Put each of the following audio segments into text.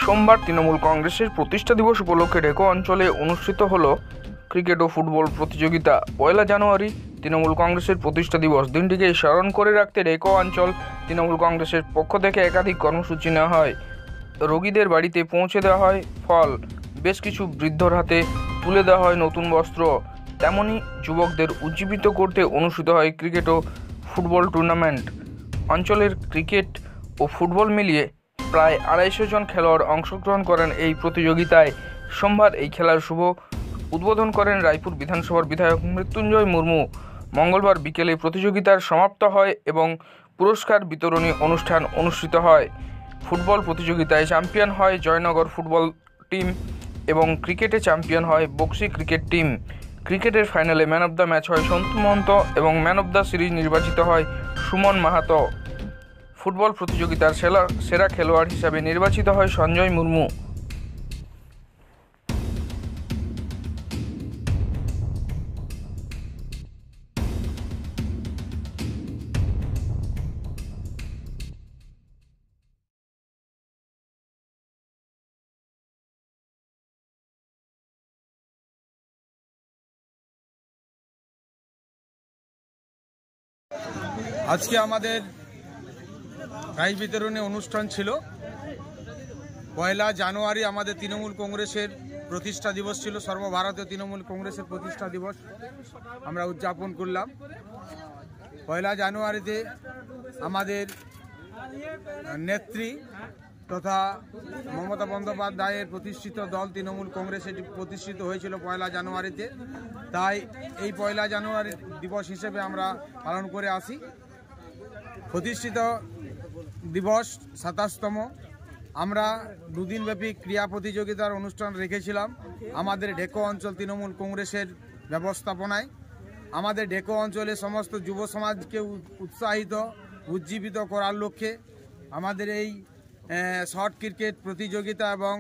সোমবার তৃণমূল কংগ্রেসের প্রতিষ্ঠা দিবস উপলক্ষে ঢেকো অঞ্চলে অনুষ্ঠিত হলো ক্রিকেট ও ফুটবল প্রতিযোগিতা। 1 জানুয়ারি তৃণমূল কংগ্রেসের প্রতিষ্ঠা দিবস দিনটিকে স্মরণ করে রাখতে ঢেকো অঞ্চল তৃণমূল কংগ্রেসের পক্ষ থেকে একাধিক কর্মসূচি নেওয়া হয়। রোগীদের বাড়িতে পৌঁছে দেওয়া হয় ফল, বেশ কিছু বৃদ্ধর হাতে তুলে দেওয়া হয় নতুন বস্ত্র। তেমনি যুবকদের উজ্জীবিত করতে অনুষ্ঠিত হয় ক্রিকেট ও ফুটবল টুর্নামেন্ট। অঞ্চলের ক্রিকেট ও ফুটবল মিলিয়ে প্রায় 250 জন খেলোয়াড় অংশগ্রহণ করেন এই প্রতিযোগিতায়। সোমবার এই খেলার শুভ উদ্বোধন করেন রায়পুর বিধানসভার বিধায়ক মৃত্যুঞ্জয় মুর্মু। মঙ্গলবার বিকেলে প্রতিযোগিতার সমাপ্ত হয় এবং পুরস্কার বিতরণী অনুষ্ঠান অনুষ্ঠিত হয়। ফুটবল প্রতিযোগিতায় চ্যাম্পিয়ন হয় জয়নগর ফুটবল টিম এবং ক্রিকেটে চ্যাম্পিয়ন হয় বক্সি ক্রিকেট টিম। ক্রিকেটের ফাইনালে ম্যান অব দ্য ম্যাচ হয় সন্তু মহন্ত এবং ম্যান অব দ্য সিরিজ নির্বাচিত হয় সুমন মাহাতো। ফুটবল প্রতিযোগিতার সেরা খেলোয়াড় হিসাবে নির্বাচিত হয় সঞ্জয় মুর্মু। আজকে আমাদের প্রাইজ বিতরণী অনুষ্ঠান ছিল। 1 জানুয়ারি আমাদের তৃণমূল কংগ্রেসের প্রতিষ্ঠা দিবস ছিল, সর্বভারতীয় তৃণমূল কংগ্রেসের প্রতিষ্ঠা দিবস আমরা উদযাপন করলাম। 1 জানুয়ারিতে আমাদের নেত্রী তথা মমতা বন্দ্যোপাধ্যায়ের প্রতিষ্ঠিত দল তৃণমূল কংগ্রেস এটি প্রতিষ্ঠিত হয়েছিল 1 জানুয়ারিতে। তাই এই 1 জানুয়ারি দিবস হিসেবে আমরা পালন করে আসি। প্রতিষ্ঠিত দিবস 27তম। আমরা দুদিনব্যাপী ক্রীড়া প্রতিযোগিতার অনুষ্ঠান রেখেছিলাম আমাদের ঢেকো অঞ্চল তৃণমূল কংগ্রেসের ব্যবস্থাপনায়। আমাদের ঢেকো অঞ্চলে সমস্ত যুব সমাজকে উৎসাহিত উজ্জীবিত করার লক্ষ্যে আমাদের এই শর্ট ক্রিকেট প্রতিযোগিতা এবং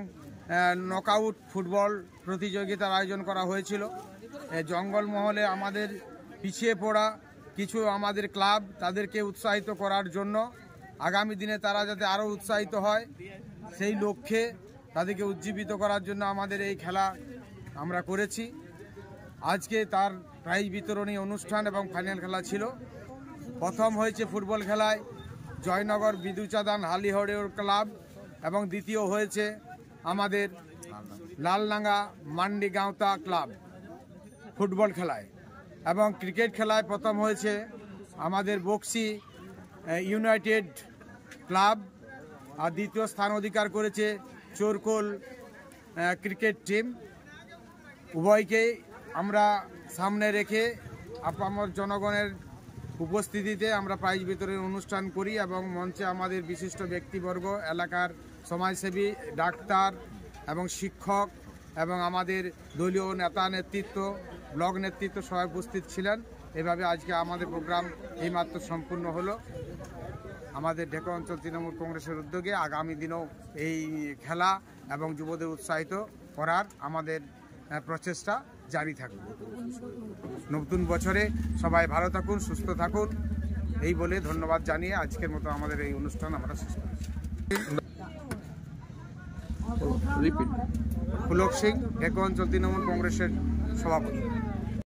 নকআউট ফুটবল প্রতিযোগিতার আয়োজন করা হয়েছিল। জঙ্গলমহলে আমাদের পিছিয়ে পড়া কিছু আমাদের ক্লাব, তাদেরকে উৎসাহিত করার জন্য আগামী দিনে তারা যাতে আরও উৎসাহিত হয় সেই লক্ষ্যে তাদেরকে উজ্জীবিত করার জন্য আমাদের এই খেলা আমরা করেছি। আজকে তার প্রাইজ বিতরণী অনুষ্ঠান এবং ফাইনাল খেলা ছিল। প্রথম হয়েছে ফুটবল খেলায় জয়নগর বিদুচাঁদান হালিহড়ের ক্লাব এবং দ্বিতীয় হয়েছে আমাদের লালডাঙ্গা মান্ডি গাঁওতা ক্লাব ফুটবল খেলায়। এবং ক্রিকেট খেলায় প্রথম হয়েছে আমাদের বক্সি ইউনাইটেড ক্লাব আর দ্বিতীয় স্থান অধিকার করেছে চোরকোল ক্রিকেট টিম। উভয়কেই আমরা সামনে রেখে আপামর জনগণের উপস্থিতিতে আমরা প্রাইজ বিতরণের অনুষ্ঠান করি এবং মঞ্চে আমাদের বিশিষ্ট ব্যক্তিবর্গ, এলাকার সমাজসেবী, ডাক্তার এবং শিক্ষক এবং আমাদের দলীয় নেতা নেতৃত্ব, ব্লক নেতৃত্ব সবাই উপস্থিত ছিলেন। এভাবে আজকে আমাদের প্রোগ্রাম এইমাত্র সম্পূর্ণ হলো। আমাদের ঢেকো অঞ্চল তৃণমূল কংগ্রেসের উদ্যোগে আগামী দিনেও এই খেলা এবং যুবদের উৎসাহিত করার আমাদের প্রচেষ্টা জারি থাকবে। নতুন বছরে সবাই ভালো থাকুন, সুস্থ থাকুন, এই বলে ধন্যবাদ জানিয়ে আজকের মতো আমাদের এই অনুষ্ঠান আমরা শেষ করছি। পুলক সিং, ঢেকো অঞ্চল তৃণমূল কংগ্রেসের সভাপতি।